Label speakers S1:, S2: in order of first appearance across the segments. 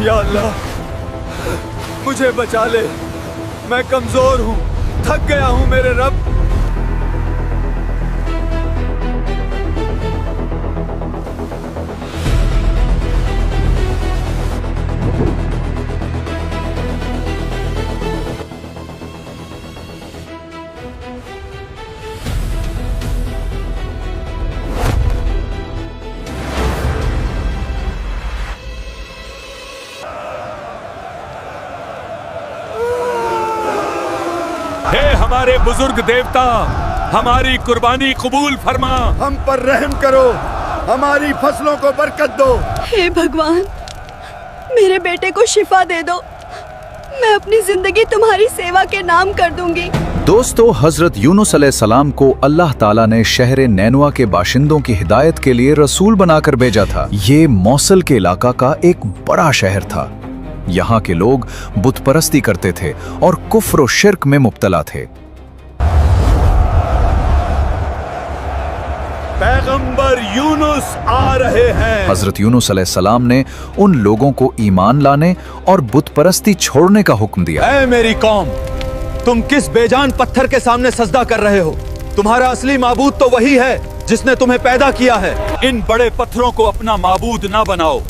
S1: या अल्लाह मुझे बचा ले, मैं कमजोर हूँ, थक गया हूँ मेरे रब।
S2: हे हमारे बुजुर्ग देवता, हमारी कुर्बानी कबूल फरमा।
S1: हम पर रहम करो, हमारी फसलों को बरकत दो।
S3: हे भगवान, मेरे बेटे को शिफा दे दो, मैं अपनी जिंदगी तुम्हारी सेवा के नाम कर दूंगी।
S4: दोस्तों, हजरत यूनुस अलैहिस्सलाम को अल्लाह ताला ने शहर नैनवा के बाशिंदों की हिदायत के लिए रसूल बनाकर भेजा था। ये मौसल के इलाका का एक बड़ा शहर था। यहाँ के लोग बुत परस्ती करते थे और कुफ्र और शिर्क में मुब्तला थे।
S1: पैगंबर यूनुस आ रहे हैं।
S4: हजरत यूनुस अलैहिस्सलाम ने उन लोगों को ईमान लाने और बुत परस्ती छोड़ने का हुक्म दिया।
S1: ऐ मेरी कौम, तुम किस बेजान पत्थर के सामने सजदा कर रहे हो? तुम्हारा असली माबूद तो वही है जिसने तुम्हें पैदा किया है।
S2: इन बड़े पत्थरों को अपना माबूद ना बनाओ।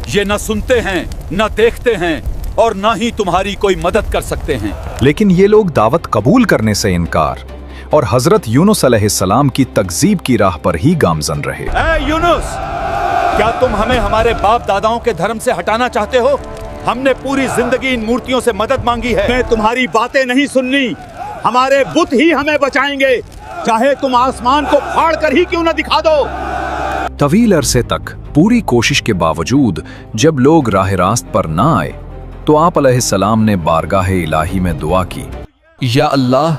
S2: ये न सुनते हैं, न देखते हैं और न ही तुम्हारी कोई मदद कर सकते हैं।
S4: लेकिन ये लोग दावत कबूल करने से इनकार और हजरत यूनुस अलैहिस्सलाम की तकजीब की राह पर ही गामजन रहे।
S2: ऐ यूनुस, क्या तुम हमें हमारे बाप दादाओं के धर्म से हटाना चाहते हो? हमने पूरी जिंदगी इन मूर्तियों से मदद मांगी है।
S1: मैं तुम्हारी बातें नहीं सुननी, हमारे बुत ही हमें बचाएंगे, चाहे तुम आसमान को फाड़ कर ही क्यों न दिखा दो।
S4: तवील अरसे तक पूरी कोशिश के बावजूद जब लोग राह रास्त पर ना आए तो आप अलैहिस्सलाम ने बारगाह इलाही में दुआ की।
S5: या अल्लाह,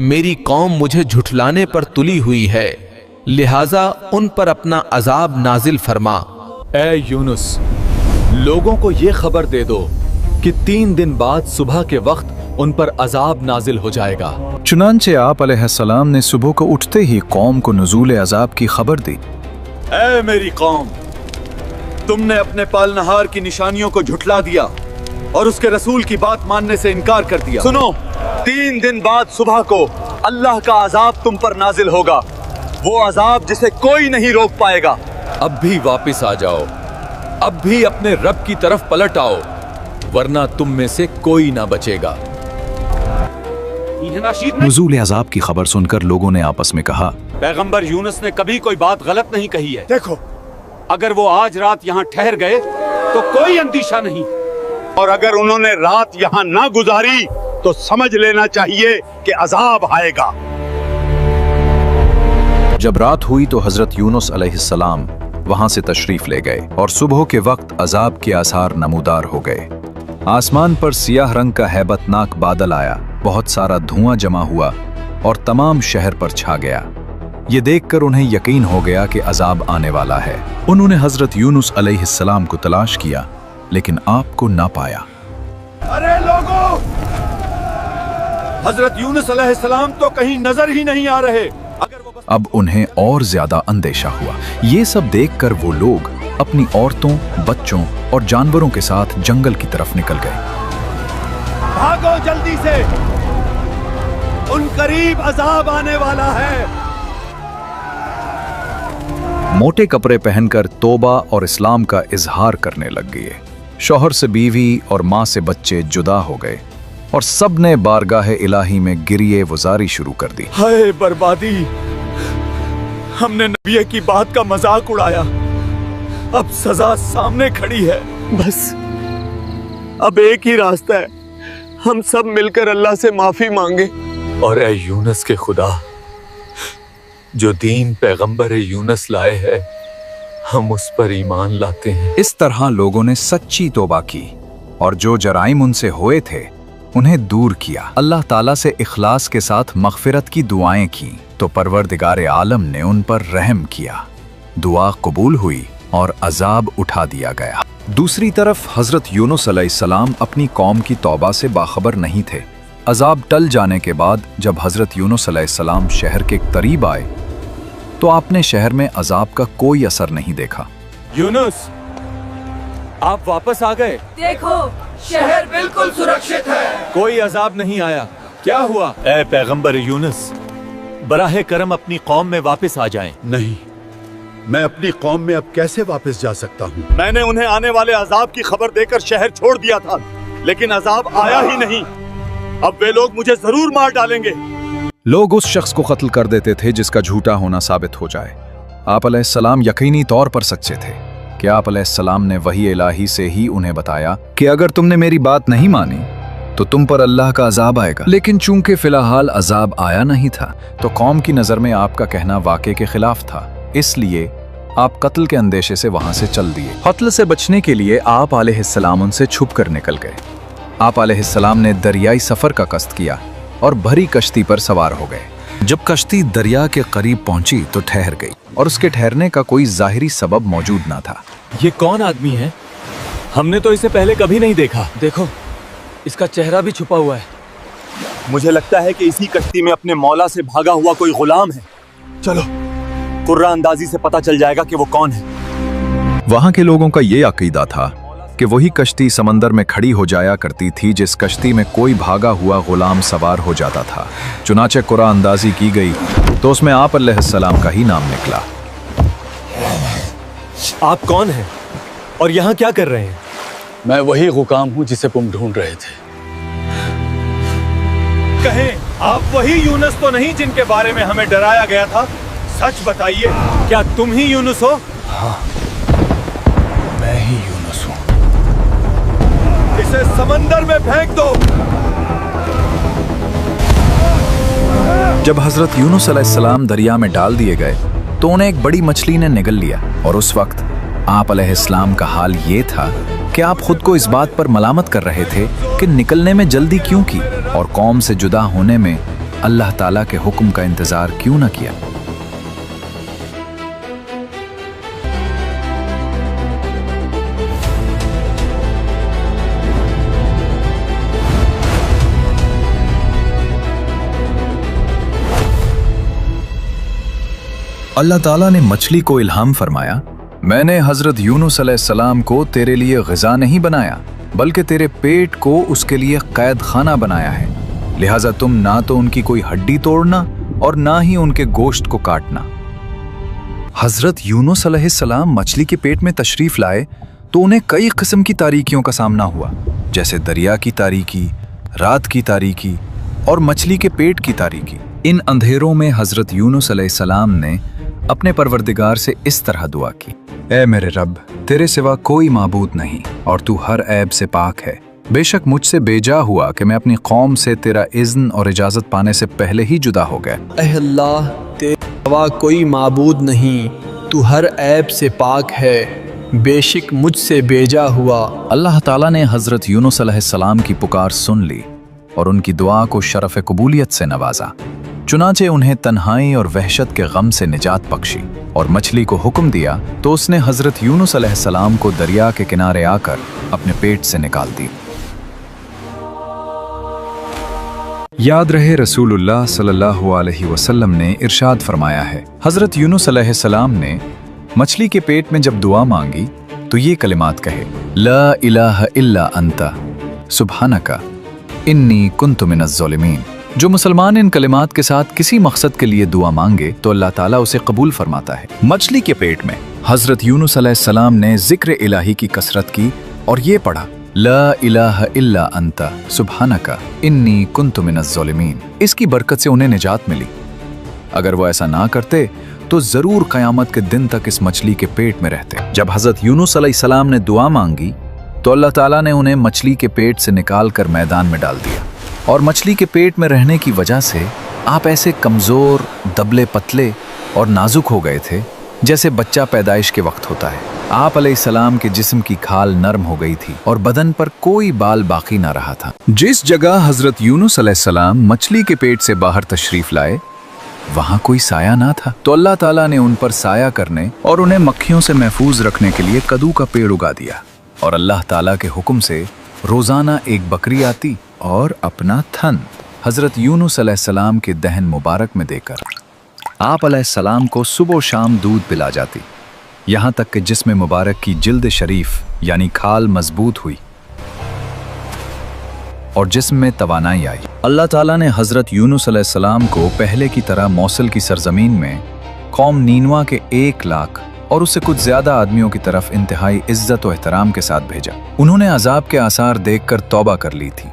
S5: मेरी कौम मुझे झुठलाने पर तुली हुई है, लिहाजा उन पर अपना अजाब नाजिल फरमा।
S1: ऐ यूनुस, लोगों को ये खबर दे दो कि 3 दिन बाद सुबह के वक्त उन पर अजाब नाजिल हो जाएगा।
S4: चुनांचे आप अलैहिस्सलाम ने सुबह को उठते ही कौम को नुज़ूल अजाब की खबर दी।
S2: ऐ मेरी कौम, तुमने अपने पालनहार की निशानियों को झुठला दिया और उसके रसूल की बात मानने से इनकार कर दिया।
S1: सुनो, 3 दिन बाद सुबह को अल्लाह का अजाब तुम पर नाजिल होगा, वो अजाब जिसे कोई नहीं रोक पाएगा।
S2: अब भी वापस आ जाओ, अब भी अपने रब की तरफ पलट आओ, वरना तुम में से कोई ना बचेगा।
S4: नुज़ूल अजाब की खबर सुनकर लोगों ने आपस में कहा,
S2: पैगंबर यूनुस ने कभी कोई बात गलत नहीं कही है।
S1: देखो,
S2: अगर वो आज रात यहाँ ठहर गए तो कोई अंदेशा नहीं,
S1: और अगर उन्होंने रात यहाँ ना गुजारी तो समझ लेना चाहिए कि अजाब आएगा।
S4: जब रात हुई तो हजरत यूनुस अलैहिस्सलाम वहां से तशरीफ ले गए और सुबह के वक्त अजाब के आसार नमूदार हो गए। आसमान पर सियाह रंग का हैबतनाक बादल आया, बहुत सारा धुआं जमा हुआ और तमाम शहर पर छा गया। ये देखकर उन्हें यकीन हो गया कि अजाब आने वाला है। उन्होंने हजरत यूनुस अलैहिस्सलाम को तलाश किया लेकिन आपको ना पाया।
S2: अरे लोगों, हजरत यूनुस अलैहिस्सलाम तो कहीं नजर ही नहीं आ रहे।
S4: अब उन्हें और ज्यादा अंदेशा हुआ। ये सब देखकर वो लोग अपनी औरतों, बच्चों और जानवरों के साथ जंगल की तरफ निकल गए।
S1: भागो जल्दी से, उन करीब अजाब आने वाला है।
S4: मोटे कपड़े पहनकर तौबा और इस्लाम का इजहार करने लग गए। शौहर से बीवी और माँ से बच्चे जुदा हो गए और सब ने बारगाह इलाही में गिरिए वजारी शुरू कर दी।
S1: हाय बर्बादी, हमने नबी की बात का मजाक उड़ाया, अब सजा सामने खड़ी है। बस अब एक ही रास्ता है, हम सब मिलकर अल्लाह से माफी मांगे।
S2: और ऐ यूनुस के खुदा, जो दीन पैगंबर यूनुस लाए है, हम उस पर ईमान लाते हैं।
S4: इस तरह लोगों ने सच्ची तौबा की और जो जराइम उनसे हुए थे उन्हें दूर किया। अल्लाह ताला से इखलास के साथ मगफिरत की दुआएं की तो परवरदिगार आलम ने उन पर रहम किया। दुआ कबूल हुई और अजाब उठा दिया गया। दूसरी तरफ हजरत यूनुस अलैहिस्सलाम अपनी कौम की तौबा से बाखबर नहीं थे। अजाब टल जाने के बाद जब हजरत यूनुस अलैहिस्सलाम शहर के करीब आए तो आपने शहर में अजाब का कोई असर नहीं देखा।
S1: यूनुस,
S2: आप वापस आ गए?
S3: देखो, शहर बिल्कुल सुरक्षित है।
S2: कोई अजाब नहीं आया। क्या हुआ?
S1: ए पैगंबर यूनुस, बराह करम अपनी कौम में वापस आ जाएं।
S6: नहीं, मैं अपनी कौम में अब कैसे वापस जा सकता हूँ?
S1: मैंने उन्हें आने वाले अजाब की खबर देकर शहर छोड़ दिया था, लेकिन अजाब आया ही नहीं। अब वे लोग मुझे जरूर मार डालेंगे।
S4: लोग उस शख्स को कत्ल कर देते थे जिसका झूठा होना साबित हो जाए। आप अलैहिस्सलाम यकीनी तौर पर सच्चे थे कि आप अलैहिस्सलाम ने वही इलाही से ही उन्हें बताया कि अगर तुमने मेरी बात नहीं मानी तो तुम पर अल्लाह का अजाब आएगा। लेकिन चूंकि फिलहाल अजाब आया नहीं था तो कौम की नज़र में आपका कहना वाक़े के खिलाफ था, इसलिए आप कत्ल के अंदेशे से वहां से चल दिए। कत्ल से बचने के लिए आप अलैहिस्सलाम उनसे छुप कर निकल गए। आप अलैहिस्सलाम ने दरियाई सफर का कस्त किया और भरी कश्ती पर सवार हो गए। जब कश्ती दरिया के करीब पहुंची तो ठहर गई और उसके ठहरने का कोई जाहिरी सबब मौजूद ना था।
S1: ये कौन आदमी है? हमने तो इसे पहले कभी नहीं देखा।
S7: देखो, इसका चेहरा भी छुपा हुआ है।
S1: मुझे लगता है कि इसी कश्ती में अपने मौला से भागा हुआ कोई गुलाम है। चलो, कुर्रा अंदाजी से पता चल जाएगा कि वो कौन है।
S4: वहां के लोगों का ये अकीदा था कि वही कश्ती समंदर में खड़ी हो जाया करती थी जिस कश्ती में कोई भागा हुआ गुलाम सवार हो जाता था। चुनाचे कुर्रा अंदाजी की गई तो उसमें आप अलैहिस्सलाम का ही नाम निकला।
S1: आप कौन हैं और यहाँ क्या कर रहे हैं?
S6: मैं वही गुलाम हूँ जिसे तुम ढूंढ रहे थे।
S1: कहें, आप वही यूनुस तो नहीं जिनके बारे में हमें डराया गया था? सच बताइए, क्या तुम ही यूनुस हो?
S6: हाँ, मैं ही यूनुस हूँ।
S1: इसे समंदर में फेंक दो।
S4: जब हजरत यूनुस अलैहिस्सलाम दरिया में डाल दिए गए तो उन्हें एक बड़ी मछली ने निगल लिया और उस वक्त आप अलैहिस्सलाम का हाल ये था कि आप खुद को इस बात पर मलामत कर रहे थे कि निकलने में जल्दी क्यों की और कौम से जुदा होने में अल्लाह ताला के हुक्म का इंतजार क्यों न किया। अल्लाह ताला ने मछली को इल्हाम फरमाया, मैंने हजरत यूनुस अलैहिस्सलाम को तेरे लिए ग़िज़ा नहीं बनाया बल्कि तेरे पेट को उसके लिए कैद खाना बनाया है, लिहाजा तुम ना तो उनकी कोई हड्डी तोड़ना और ना ही उनके गोश्त को काटना। हजरत यूनुस अलैहिस्सलाम मछली के पेट में तशरीफ लाए तो उन्हें कई किस्म की तारीकियों का सामना हुआ, जैसे दरिया की तारीकी, रात की तारीकी और मछली के पेट की तारीकी। इन अंधेरों में हजरत यूनुस अलैहिस्सलाम ने अपने परवरदिगार से इस तरह दुआ की, ऐ मेरे रब, तेरे सिवा कोई माबूद नहीं और तू हर ऐब से पाक है। बेशक मुझसे बेजा हुआ कि मैं अपनी कौम से तेरा इज़्न और इजाज़त पाने से पहले ही जुदा हो गया।
S7: ऐ अल्लाह, तेरे सिवा कोई माबूद नहीं, तू हर ऐब से पाक है, बेशक मुझसे बेजा हुआ।
S4: अल्लाह ताला ने हजरत यूनुस अलैहिस्सलाम की पुकार सुन ली और उनकी दुआ को शरफ़ कबूलियत से नवाजा। चुनाचे उन्हें तन्हाई और वहशत के गम से निजात बख्शी और मछली को हुक्म दिया तो उसने हजरत यूनुस अलैहिस्सलाम को दरिया के किनारे आकर अपने पेट से निकाल दी। याद रहे, रसूलुल्लाह सल्लल्लाहु अलैहि वसल्लम ने इरशाद फरमाया है, हजरत यूनुस अलैहिस्सलाम ने मछली के पेट में जब दुआ मांगी तो ये कलिमात कहे, ला इलाहा इल्ला अंता सुब्हानका इन्नी कुन्तु मिनज़ ज़ालिमीन। जो मुसलमान इन कलिमात के साथ किसी मकसद के लिए दुआ मांगे तो अल्लाह ताला उसे कबूल फरमाता है। मछली के पेट में हजरत यूनुस अलैहिस्सलाम ने जिक्र इलाही की कसरत की और ये पढ़ा, ला इलाहा इल्ला अंता सुब्हानका इन्नी कुन्तु मिनज़ ज़ालिमीन। इसकी बरकत से उन्हें निजात मिली। अगर वो ऐसा ना करते तो जरूर क़यामत के दिन तक इस मछली के पेट में रहते। जब हजरत यूनुस अलैहिस्सलाम ने दुआ मांगी तो अल्लाह ताला ने उन्हें मछली के पेट से निकाल कर मैदान में डाल दिया और मछली के पेट में रहने की वजह से आप ऐसे कमज़ोर, दबले पतले और नाजुक हो गए थे जैसे बच्चा पैदाइश के वक्त होता है। आप अलैहिस्सलाम के जिस्म की खाल नरम हो गई थी और बदन पर कोई बाल बाकी ना रहा था। जिस जगह हजरत यूनुस अलैहिस्सलाम मछली के पेट से बाहर तशरीफ लाए वहां कोई साया ना था, तो अल्लाह ताला ने उन पर साया करने और उन्हें मक्खियों से महफूज रखने के लिए कद्दू का पेड़ उगा दिया और अल्लाह ताला के हुक्म से रोजाना एक बकरी आती और अपना थन हजरत यूनुस अलैहिस्सलाम के दहन मुबारक में देकर आप अलैहिस्सलाम को सुबह शाम दूध पिला जाती। यहाँ तक कि जिस्म मुबारक की जिल्द शरीफ यानी खाल मजबूत हुई और जिस्म में तवानाई आई। अल्लाह ताला ने हज़रत यूनुस अलैहिस्सलाम को पहले की तरह मौसल की सरजमीन में कौम नीनवा के 1 लाख और उससे कुछ ज्यादा आदमियों की तरफ इंतहाई इज्जत और एहतराम के साथ भेजा। उन्होंने अजाब के आसार देखकर तौबा कर ली थी।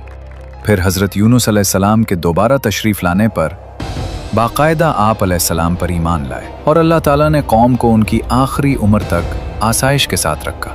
S4: फिर हज़रत यूनुस अलैहिस्सलाम के दोबारा तशरीफ लाने पर बाकायदा आप अलैहिस्सलाम पर ईमान लाए और अल्लाह ताला ने कौम को उनकी आखिरी उम्र तक आसाइश के साथ रखा।